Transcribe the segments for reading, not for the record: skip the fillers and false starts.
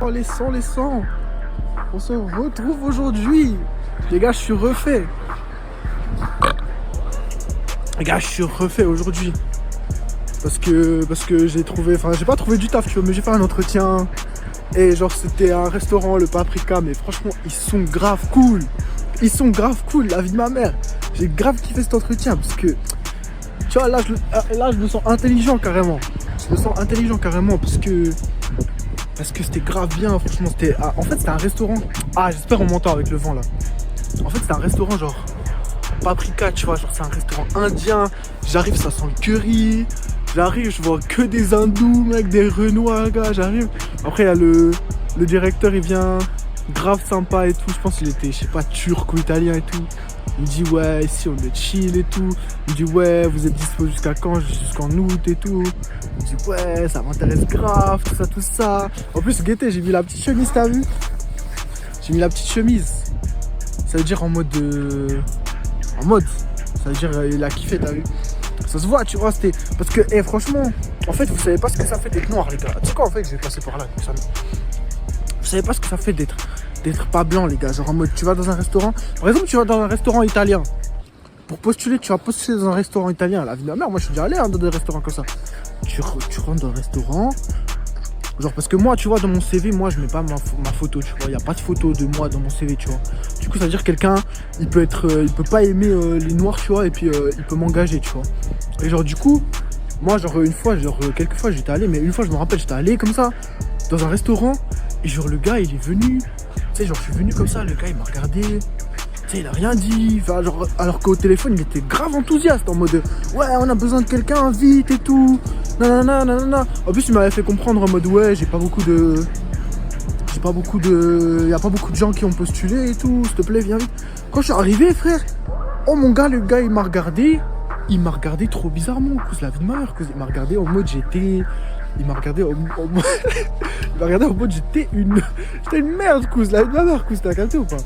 Oh, les sangs. On se retrouve aujourd'hui. Les gars, je suis refait. Aujourd'hui. Parce que j'ai trouvé... Enfin, j'ai pas trouvé du taf, tu vois, mais j'ai fait un entretien. Et genre, c'était un restaurant, le Paprika. Mais franchement, ils sont grave cool. La vie de ma mère. J'ai grave kiffé cet entretien. Parce que, tu vois, là, je me sens intelligent carrément. Parce que c'était grave bien, franchement. En fait, c'était un restaurant. Ah, j'espère on m'entend avec le vent là. En fait, c'était un restaurant genre Paprika, tu vois. Genre, c'est un restaurant indien. J'arrive, ça sent le curry. J'arrive, je vois que des hindous, mec, des renois, gars. J'arrive. Après, il y a le directeur, il vient grave sympa et tout. Je pense qu'il était, je sais pas, turc ou italien et tout. Il me dit, ouais, ici on est chill et tout. Il me dit, ouais, vous êtes dispo jusqu'à quand? Jusqu'en août et tout. Il me dit, ouais, ça m'intéresse grave, tout ça. En plus, Guetté, j'ai mis la petite chemise, t'as vu? J'ai mis la petite chemise. Ça veut dire en mode. Ça veut dire, il a kiffé, t'as vu? Ça se voit, tu vois, c'était. Parce que, franchement, en fait, vous savez pas ce que ça fait d'être noir, les gars. Tu sais quoi, en fait, je vais passer par là, comme ça. Vous savez pas ce que ça fait d'être pas blanc, les gars. Genre en mode, tu vas dans un restaurant. Par exemple, tu vas dans un restaurant italien. Pour postuler, tu vas postuler dans un restaurant italien. La vie de ma mère, moi, je suis déjà allé dans des restaurants comme ça. Tu rentres dans un restaurant. Genre, parce que moi, tu vois, dans mon CV, moi, je mets pas ma photo, tu vois. Il n'y a pas de photo de moi dans mon CV, tu vois. Du coup, ça veut dire que quelqu'un, il peut pas aimer les noirs, tu vois, et puis il peut m'engager, tu vois. Et genre, du coup, moi, genre, quelques fois, j'étais allé, mais une fois, je me rappelle, j'étais allé comme ça, dans un restaurant, et genre, le gars, il est venu. Tu sais, genre, je suis venu comme ça, le gars, il m'a regardé. Tu sais, il a rien dit. Enfin, genre, alors qu'au téléphone, il était grave enthousiaste, en mode, ouais, on a besoin de quelqu'un, vite et tout. Nanana. En plus, il m'avait fait comprendre en mode, ouais, y a pas beaucoup de gens qui ont postulé et tout, s'il te plaît, viens vite. Quand je suis arrivé, frère, oh mon gars, le gars, il m'a regardé trop bizarrement, cause la vie de ma mère, cause il m'a regardé en mode il m'a regardé en mode j'étais une merde, cause la vie de ma mère, cause t'as capté ou pas?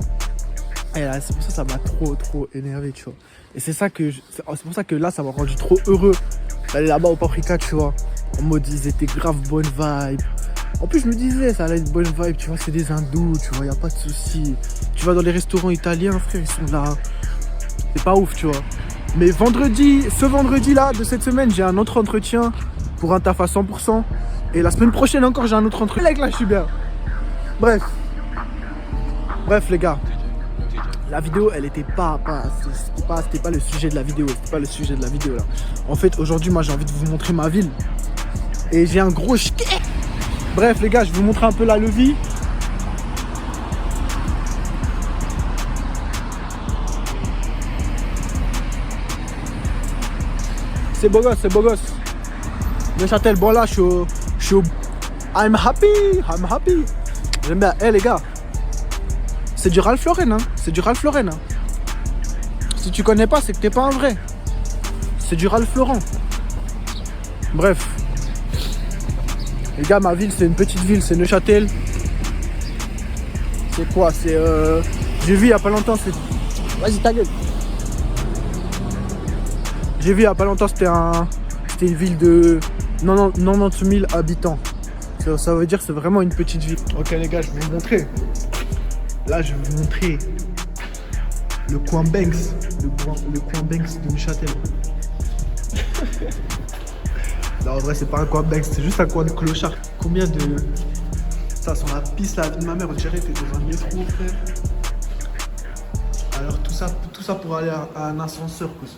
Et là, c'est pour ça que ça m'a trop énervé, tu vois. Et c'est pour ça que là, ça m'a rendu trop heureux d'aller là-bas au Paprika, tu vois. En mode, ils étaient grave bonne vibe. En plus, je me disais, ça allait être bonne vibe, tu vois, c'est des hindous, tu vois, y a pas de souci. Tu vas dans les restaurants italiens, frère, ils sont là. C'est pas ouf, tu vois. Mais ce vendredi là, de cette semaine, j'ai un autre entretien pour un taf à 100%. Et la semaine prochaine encore, j'ai un autre entretien. Là, je suis bien. Bref, les gars. La vidéo, elle était c'était pas le sujet de la vidéo. Là. En fait, aujourd'hui, moi, j'ai envie de vous montrer ma ville. Et j'ai un gros ch'ké. Bref, les gars, je vais vous montrer un peu la Levis. C'est beau gosse. Neuchâtel, bon là, je suis au... I'm happy. J'aime bien. Les gars. C'est du Ralph Lauren, hein. Si tu connais pas, c'est que t'es pas un vrai. C'est du Ralph Lauren. Bref. Les gars, ma ville, c'est une petite ville, c'est Neuchâtel. C'est quoi? J'ai vu il y a pas longtemps, Vas-y, ta gueule. J'ai vu il y a pas longtemps, c'était une ville de 90 000 habitants. Ça veut dire que c'est vraiment une petite ville. Ok, les gars, je vais vous montrer. Là, je vais vous montrer le coin Banks. Le coin Banks de Neuchâtel. Non, en vrai, c'est pas un coin Banks, c'est juste un coin de clochard. Combien de... Ça, sur la piste, la vie de ma mère, on dirait que t'es dans un métro, frère. Alors, tout ça pour aller à un ascenseur, quoi.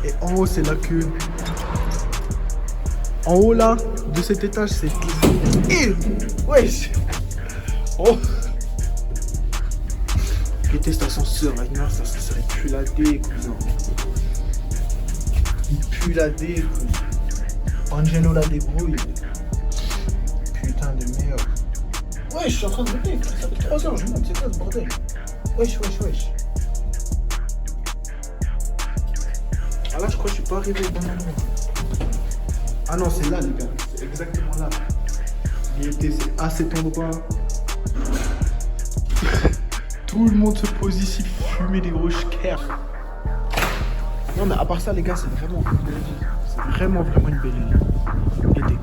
Et en haut, c'est là que... En haut, là, de cet étage, c'est... Wesh. Oh. C'était cet ascenseur, la lumière, ça serait pue la dé, cousin. Il pue la dé, cousin. Angelo la débrouille. Putain de merde. Ouais, je suis en train de monter, ça fait 3 heures, je monte, c'est quoi ce bordel? Wesh. Ah là, je crois que je suis pas arrivé au bon endroit. Ah non, c'est là, les gars, c'est exactement là. C'est à cet endroit. Tout le monde se pose ici, fumer des gros schkers. Non, mais à part ça, les gars, c'est vraiment une belle ville. C'est vraiment une belle ville. L'été.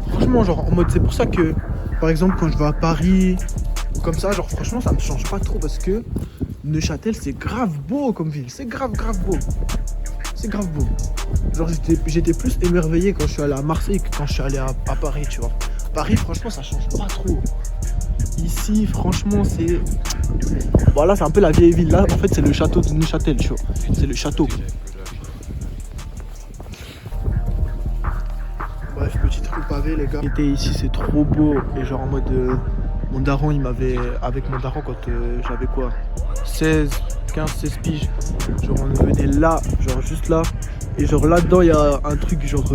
Franchement, genre en mode, c'est pour ça que, par exemple, quand je vais à Paris, ou comme ça, genre franchement, ça me change pas trop parce que Neuchâtel, c'est grave beau comme ville. C'est grave beau. C'est grave beau. Genre, j'étais plus émerveillé quand je suis allé à Marseille que quand je suis allé à Paris, tu vois. Paris, franchement, ça change pas trop. Ici, franchement, c'est... Voilà, c'est un peu la vieille ville. Là, en fait, c'est le château de Neuchâtel, tu vois. C'est le château. Bref, petite rue pavée, les gars. J'étais ici, c'est trop beau. Et genre, en mode... mon daron, il m'avait... Avec mon daron, quand j'avais quoi 16 piges. Genre, on venait là, genre juste là. Et genre, là-dedans, il y a un truc, genre...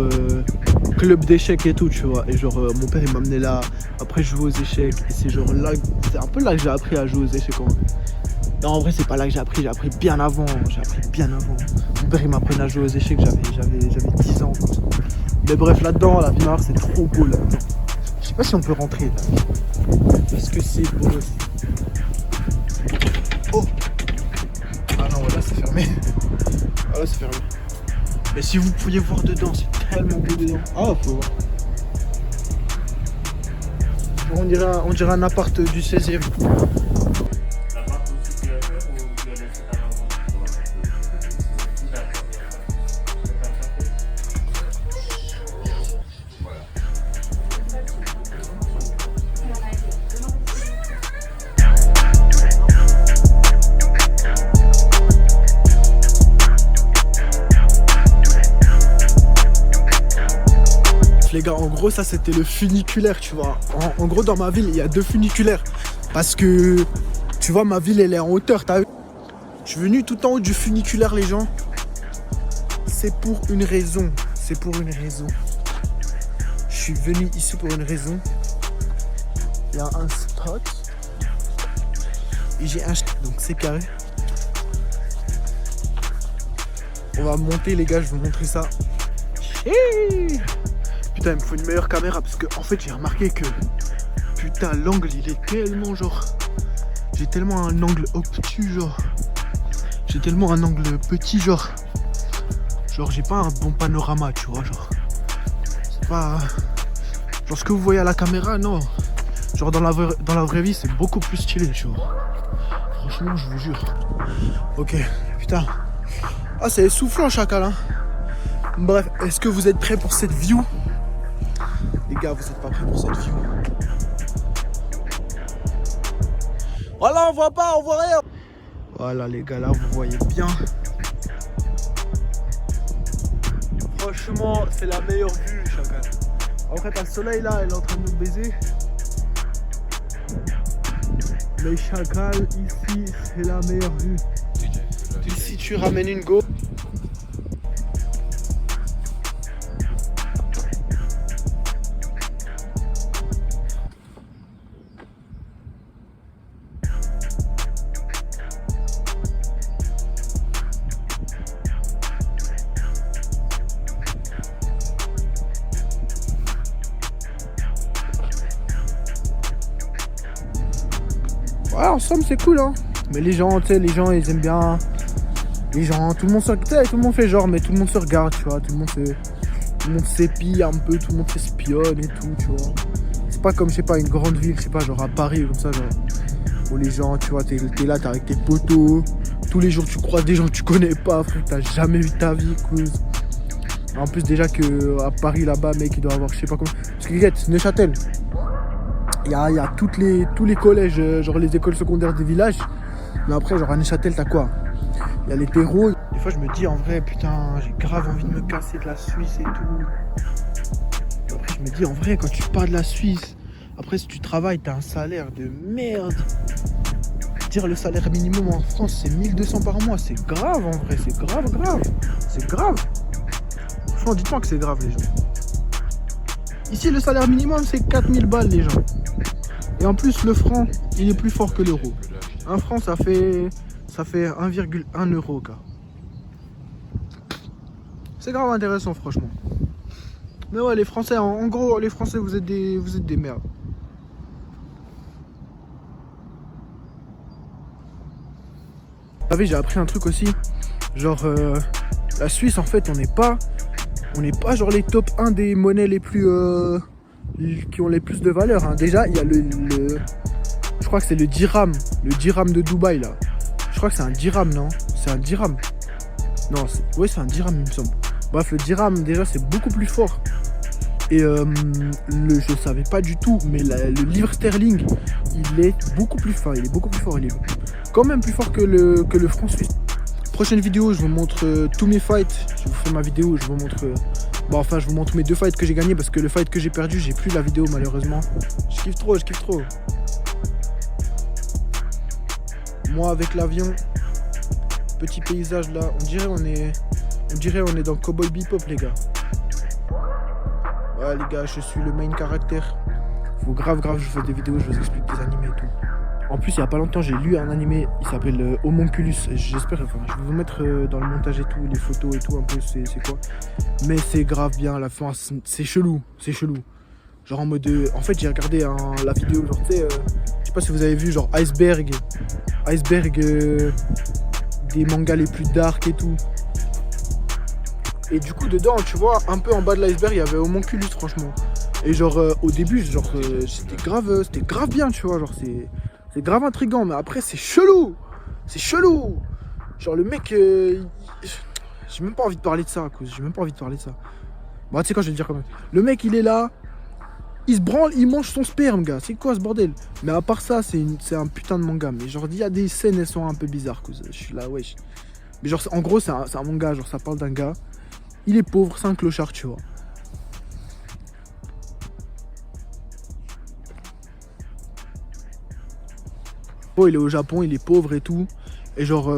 club d'échecs et tout, tu vois. Et genre, mon père, il m'a amené là. Après, je jouais aux échecs. Et c'est genre là... C'est un peu là que j'ai appris à jouer aux échecs, en vrai. Non, en vrai, c'est pas là que j'ai appris bien avant. Mon père, il m'apprenait à jouer aux échecs, j'avais 10 ans, comme ça. Mais bref, là-dedans, la Ville-Noire, c'est trop beau, là. Je sais pas si on peut rentrer, là. Parce que c'est beau aussi. Oh! Ah non, là, c'est fermé. Ah là, c'est fermé. Mais si vous pouviez voir dedans, c'est tellement beau dedans. Ah, faut voir. On dirait un appart du 16e. Les gars, en gros, ça c'était le funiculaire, tu vois. En gros, dans ma ville, il y a 2 funiculaires. Parce que, tu vois, ma ville, elle est en hauteur, t'as vu? Je suis venu tout en haut du funiculaire, les gens. C'est pour une raison. C'est pour une raison. Je suis venu ici pour une raison. Il y a un spot. Et j'ai un... Donc c'est carré. On va monter, les gars, je vais vous montrer ça. Putain, il me faut une meilleure caméra parce que en fait j'ai remarqué que putain l'angle il est tellement genre, j'ai tellement un angle obtus genre, j'ai tellement un angle petit genre j'ai pas un bon panorama, tu vois, genre c'est pas genre ce que vous voyez à la caméra, non, genre dans la vraie vie c'est beaucoup plus stylé, tu vois, franchement je vous jure. Ok, putain, ah c'est essoufflant chacal hein. Bref, est-ce que vous êtes prêts pour cette view? Les gars, vous êtes pas prêts pour cette view? Voilà, on voit pas, on voit rien. Voilà les gars, là vous voyez bien. Franchement, c'est la meilleure vue, chacal. Après t'as le soleil là, elle est en train de nous baiser. Mais chacal, ici, c'est la meilleure vue. Ici tu ramènes une go. Ouais, en somme c'est cool hein. Mais les gens, tu sais, les gens ils aiment bien. Les gens, tout le monde tout le monde fait genre, mais tout le monde se regarde, tu vois, tout le monde s'épie un peu, tout le monde s'espionne et tout, tu vois. C'est pas comme, je sais pas, une grande ville, je sais pas, genre à Paris ou comme ça, genre, où les gens, tu vois, t'es là, t'es avec tes potos, tous les jours tu croises des gens que tu connais pas, frère, t'as jamais vu ta vie, cause. En plus déjà que à Paris là-bas, mec, il doit avoir, je sais pas comment. Parce que regarde, Neuchâtel, il y a tous les collèges, genre les écoles secondaires des villages. Mais après, genre à Neuchâtel, t'as quoi? Il y a les terreaux. Des fois, je me dis en vrai, putain, j'ai grave envie de me casser de la Suisse et tout. Après, je me dis en vrai, quand tu pars de la Suisse, après, si tu travailles, t'as un salaire de merde. Dire le salaire minimum en France, c'est 1200 par mois. C'est grave en vrai, c'est grave. C'est grave. Franchement, dites-moi que c'est grave, les gens. Ici, le salaire minimum, c'est 4000 balles, les gens. Et en plus, le franc, il est plus fort que l'euro. Un franc, ça fait 1,1 euro, quoi. C'est grave intéressant, franchement. Mais ouais, les Français, en gros, les Français, vous êtes des merdes. Vous savez, j'ai appris un truc aussi. Genre, la Suisse, en fait, on n'est pas genre les top 1 des monnaies les plus qui ont les plus de valeur. Hein. Déjà, il y a je crois que c'est le dirham de Dubaï là. Je crois que c'est un dirham, non? C'est un dirham. Non, oui, c'est un dirham, il me semble. Bref, le dirham, déjà, c'est beaucoup plus fort. Et je savais pas du tout, mais le livre sterling, il est beaucoup plus fort. Il est beaucoup plus fort. Il est quand même plus fort que le franc suisse. Prochaine vidéo, je vous montre tous mes fights. Je vous fais ma vidéo, je vous montre. Je vous montre mes 2 fights que j'ai gagnés parce que le fight que j'ai perdu, j'ai plus la vidéo malheureusement. Je kiffe trop. Moi avec l'avion, petit paysage là, on dirait on est dans Cowboy Bebop les gars. Ouais les gars, je suis le main caractère. Faut grave je vous fais des vidéos, je vous explique des animés et tout. En plus il y a pas longtemps j'ai lu un animé, il s'appelle Homunculus. J'espère, je vais vous mettre dans le montage et tout, les photos et tout un peu c'est quoi. Mais c'est grave bien, la fin c'est chelou. Genre en mode en fait j'ai regardé la vidéo genre tu sais, je sais pas si vous avez vu genre Iceberg des mangas les plus dark et tout. Et du coup dedans tu vois un peu en bas de l'iceberg il y avait Homunculus franchement. Et genre au début genre c'était grave bien tu vois, genre c'est grave intriguant, mais après c'est chelou. Genre le mec j'ai même pas envie de parler de ça, cause j'ai même pas envie de parler de ça. Bon tu sais quoi, je vais le dire quand même. Le mec il est là, il se branle, il mange son sperme gars, c'est quoi ce bordel? Mais à part ça c'est un putain de manga, mais genre il y a des scènes elles sont un peu bizarres, cause je suis là wesh. Mais genre en gros c'est un manga, genre ça parle d'un gars, il est pauvre, c'est un clochard tu vois. Bon, il est au Japon, il est pauvre et tout. Et genre,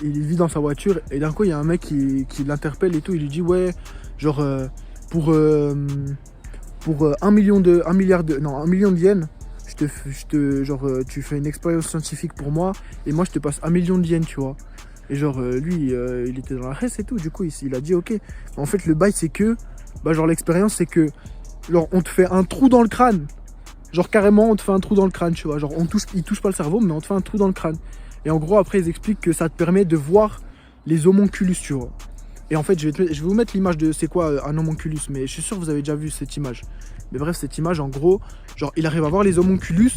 il vit dans sa voiture. Et d'un coup, il y a un mec qui l'interpelle et tout. Il lui dit, ouais, genre, pour 1 million de yens, tu fais une expérience scientifique pour moi. Et moi, je te passe 1 million de yens, tu vois. Et genre, lui, il était dans la reste et tout. Du coup, il a dit, ok. En fait, le bail, c'est que, genre, l'expérience, c'est que, genre, on te fait un trou dans le crâne. Genre carrément on te fait un trou dans le crâne, tu vois. Genre il touche pas le cerveau, mais on te fait un trou dans le crâne. Et en gros après ils expliquent que ça te permet de voir les homonculus, tu vois. Et en fait je vais vous mettre l'image de c'est quoi un homonculus, mais je suis sûr que vous avez déjà vu cette image. Mais bref, cette image en gros, genre il arrive à voir les homonculus.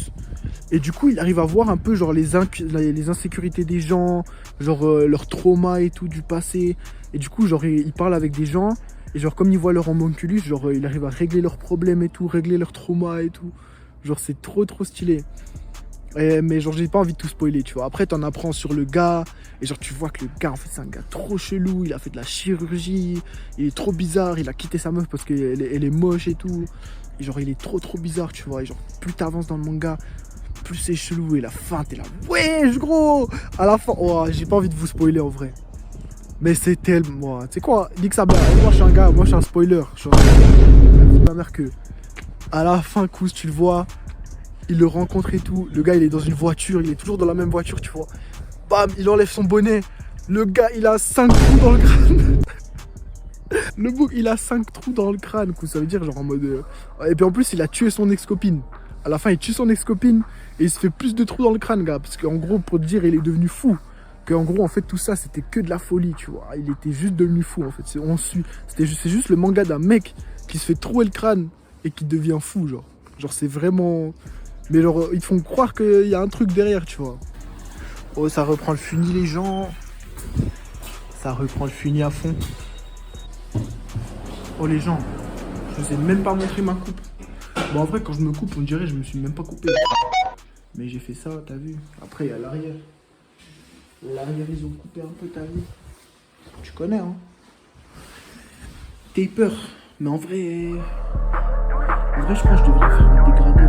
Et du coup il arrive à voir un peu genre les insécurités des gens, genre leur trauma et tout du passé. Et du coup genre il parle avec des gens. Et genre comme il voit leur homonculus, genre il arrive à régler leurs problèmes et tout, régler leurs traumas et tout. Genre c'est trop stylé. Mais genre j'ai pas envie de tout spoiler, tu vois. Après t'en apprends sur le gars. Et genre tu vois que le gars en fait c'est un gars trop chelou. Il a fait de la chirurgie. Il est trop bizarre. Il a quitté sa meuf parce qu'elle est moche et tout. Et genre il est trop bizarre, tu vois. Et genre plus t'avances dans le manga, plus c'est chelou. Et la fin t'es là, wesh gros. À la fin, oh, j'ai pas envie de vous spoiler en vrai. Mais c'est tellement... Tu sais quoi, nique sa mère. Moi je suis un gars, moi je suis un spoiler. Je suis ma mère que... À la fin, Kous, tu le vois, il le rencontre et tout. Le gars, il est dans une voiture, il est toujours dans la même voiture, tu vois. Bam, il enlève son bonnet. Le gars, il a 5 trous dans le crâne. Le bouc, il a 5 trous dans le crâne, Kous. Ça veut dire, genre en mode. Et puis en plus, il a tué son ex-copine. À la fin, il tue son ex-copine et il se fait plus de trous dans le crâne, gars. Parce qu'en gros, pour te dire, il est devenu fou. Qu'en gros, en fait, tout ça, c'était que de la folie, tu vois. Il était juste devenu fou, en fait. C'est juste le manga d'un mec qui se fait trouer le crâne et qui devient fou, genre. Genre, c'est vraiment... Mais genre, ils te font croire qu'il y a un truc derrière, tu vois. Oh, ça reprend le funi, les gens. Ça reprend le funi à fond. Oh, les gens. Je vous ai même pas montré ma coupe. Bon, en vrai, quand je me coupe, on dirait que je me suis même pas coupé. Mais j'ai fait ça, t'as vu. Après, il y a l'arrière. L'arrière, ils ont coupé un peu, t'as vu. Tu connais, hein. T'as peur. Mais en vrai, je pense que je devrais faire un dégradé.